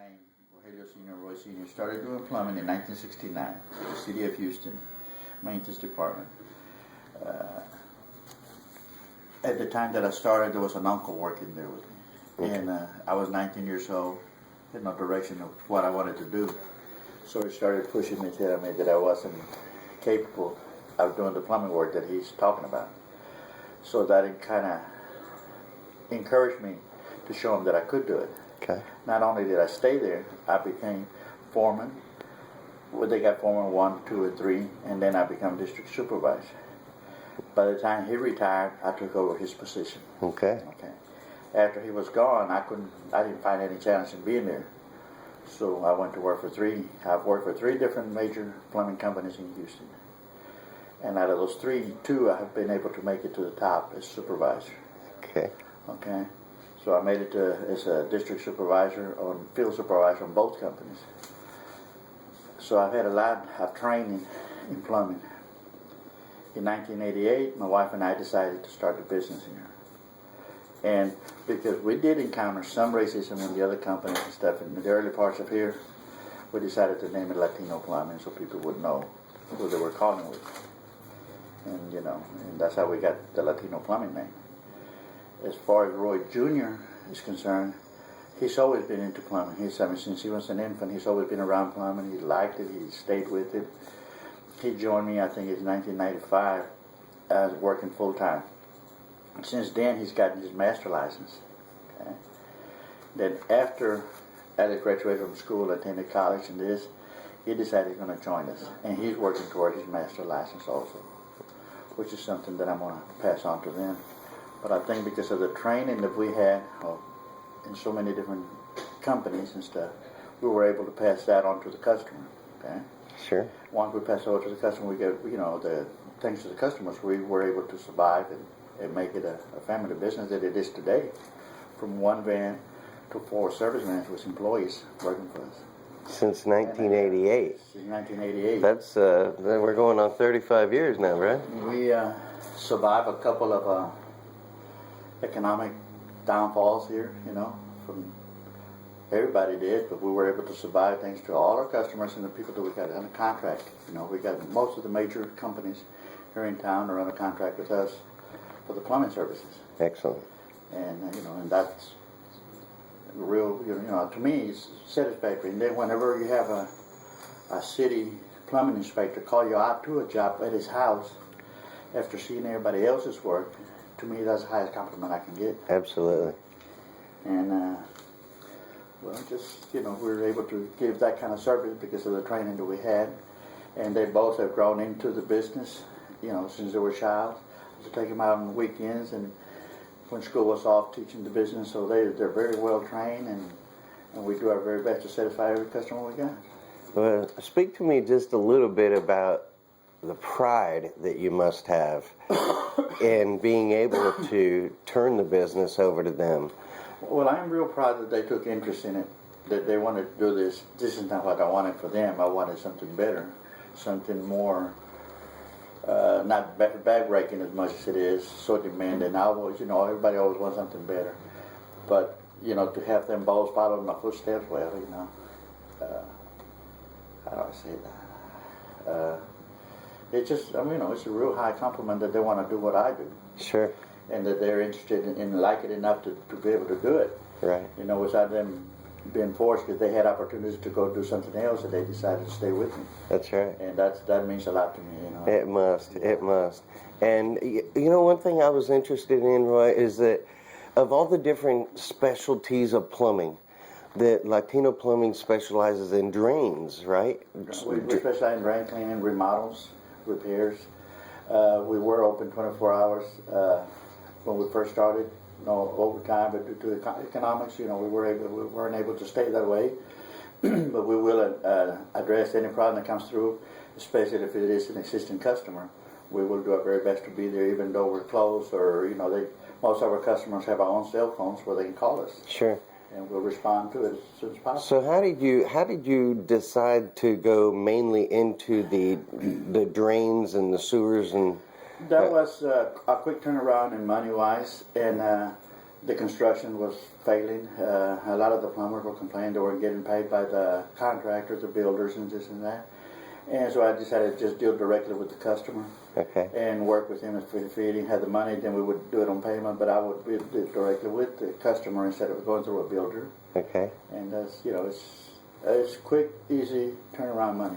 name, Rogelio Sr., Roy Sr., started doing plumbing in 1969 in the city of Houston, maintenance department. At the time that I started, there was an uncle working there with me. And I was 19 years old, had no direction of what I wanted to do. So he started pushing me, telling me that I wasn't capable of doing the plumbing work that he's talking about. So that kind of encouraged me to show him that I could do it. Okay. Not only did I stay there, I became foreman. Well, they got foreman 1, 2, and 3, and then I became district supervisor. By the time he retired, I took over his position. Okay. After he was gone, I didn't find any challenge in being there. So I went to work for I've worked for 3 different major plumbing companies in Houston. And out of those 3, 2 I have been able to make it to the top as supervisor. Okay. So I made it as a district supervisor or field supervisor on both companies. So I've had a lot of training in plumbing. In 1988, my wife and I decided to start the business here. And because we did encounter some racism in the other companies and stuff in the early parts of here, we decided to name it Latino Plumbing so people would know who they were calling with. And and that's how we got the Latino Plumbing name. As far as Roy Jr. is concerned, he's always been into plumbing. Since he was an infant, he's always been around plumbing. He liked it. He stayed with it. He joined me, I think it's 1995, working full time. Since then, he's gotten his master license. Okay? Then after Alex graduated from school, attended college and this, he decided he's going to join us. And he's working toward his master license also, which is something that I'm going to pass on to them. But I think because of the training that we had in so many different companies and stuff, we were able to pass that on to the customer. Okay? Sure. Once we pass over to the customer, we get, thanks to the customers, we were able to survive and make it a family business that it is today. From 1 van to 4 service vans with employees working for us. Since 1988. Since 1988. That's, we're going on 35 years now, right? We survived a couple of economic downfalls here, from everybody did, but we were able to survive thanks to all our customers and the people that we got under contract. We got most of the major companies here in town are under contract with us for the plumbing services. Excellent. And and that's real. To me, it's satisfactory. And then whenever you have a city plumbing inspector call you out to a job at his house after seeing everybody else's work, to me that's the highest compliment I can get. Absolutely. And we were able to give that kind of service because of the training that we had. And they both have grown into the business, since they were child. To take them out on the weekends and when school was off teaching the business. So they're very well trained and we do our very best to satisfy every customer we got. Well, speak to me just a little bit about the pride that you must have in being able to turn the business over to them. Well, I'm real proud that they took interest in it, that they wanted to do this. This is not what I wanted for them. I wanted something better, something more, not bag-breaking as much as it is, so demanding. Everybody always wants something better. But, to have them both follow in my footsteps, well, how do I say that? It's just, it's a real high compliment that they want to do what I do. Sure. And that they're interested in like it enough to be able to do it. Right. Without them being forced, because they had opportunities to go do something else, and they decided to stay with me. That's right. And that means a lot to me. It must. It must. And one thing I was interested in, Roy, is that of all the different specialties of plumbing, that Latino Plumbing specializes in drains, right? We specialize in drain cleaning, remodels, repairs. We were open 24 hours when we first started. Overtime, but due to economics, we weren't able to stay that way. But we will address any problem that comes through, especially if it is an existing customer. We will do our very best to be there, even though we're closed, or most of our customers have our own cell phones where they can call us. Sure. And we'll respond to it as soon as possible. So how did you decide to go mainly into the drains and the sewers and? That was a quick turnaround in money wise, and the construction was failing. A lot of the plumbers were complaining they weren't getting paid by the contractors, the builders, and this and that. And so I decided to just deal directly with the customer. Okay. And work with him. If he didn't have the money, then we would do it on payment. But I would do it directly with the customer instead of going through a builder. Okay. And that's, it's quick, easy turnaround money.